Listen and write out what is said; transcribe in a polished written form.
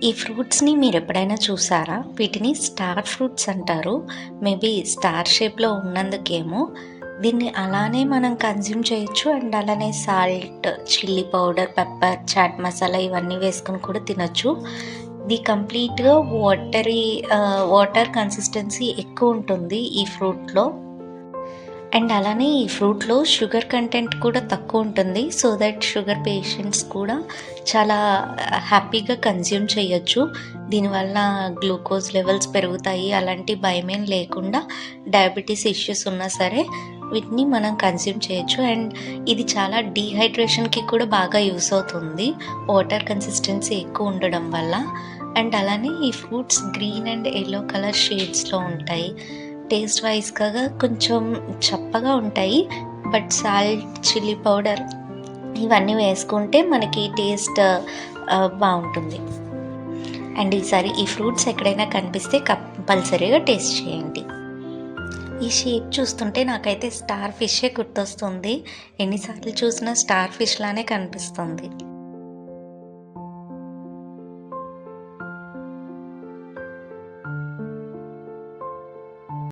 ఈ ఫ్రూట్స్‌ని మీరెప్పుడైనా చూసారా? వీటిని స్టార్ ఫ్రూట్స్ అంటారు. మేబీ స్టార్ షేప్‌లో ఉన్నందుకేమో దీన్ని అలానే మనం కన్జ్యూమ్ చేయొచ్చు. అండ్ అలానే salt, chilli powder, pepper, chaat masala ఇవన్నీ వేసుకొని కూడా తినొచ్చు. ఇది కంప్లీట్‌గా వాటర్ కన్సిస్టెన్సీ ఎక్కువుంటుంది ఈ ఫ్రూట్‌లో. అండ్ అలానే ఈ ఫ్రూట్‌లో షుగర్ కంటెంట్ కూడా తక్కువుంటుంది. సో దట్ షుగర్ పేషెంట్స్ కూడా చాలా హ్యాపీగా కన్జ్యూమ్ చేయొచ్చు. దీనివల్ల గ్లూకోజ్ లెవెల్స్ పెరుగుతాయి. అలాంటి భయమేం లేకుండా డయాబెటిస్ ఇష్యూస్ ఉన్నా సరే వీటిని మనం కన్జ్యూమ్ చేయొచ్చు. అండ్ ఇది చాలా డీహైడ్రేషన్‌కి కూడా బాగా యూజ్ అవుతుంది. వాటర్ కన్సిస్టెన్సీ ఎక్కువ ఉండడం వల్ల. అండ్ అలానే ఈ fruits green and yellow colour షేడ్స్‌లో ఉంటాయి. టేస్ట్ వైస్‌గా కొంచెం చప్పగా ఉంటాయి. బట్ సాల్ట్, చిల్లీ పౌడర్ ఇవన్నీ వేసుకుంటే మనకి టేస్ట్ బావుంటుంది. అండ్ ఈసారి ఈ ఫ్రూట్స్ ఎక్కడైనా కనిపిస్తే కంపల్సరీగా టేస్ట్ చేయండి. ఈ షేప్ చూస్తుంటే నాకైతే స్టార్ ఫిషే గుర్తొస్తుంది. ఎన్ని సార్లు చూసినా స్టార్ ఫిష్ లానే కనిపిస్తుంది.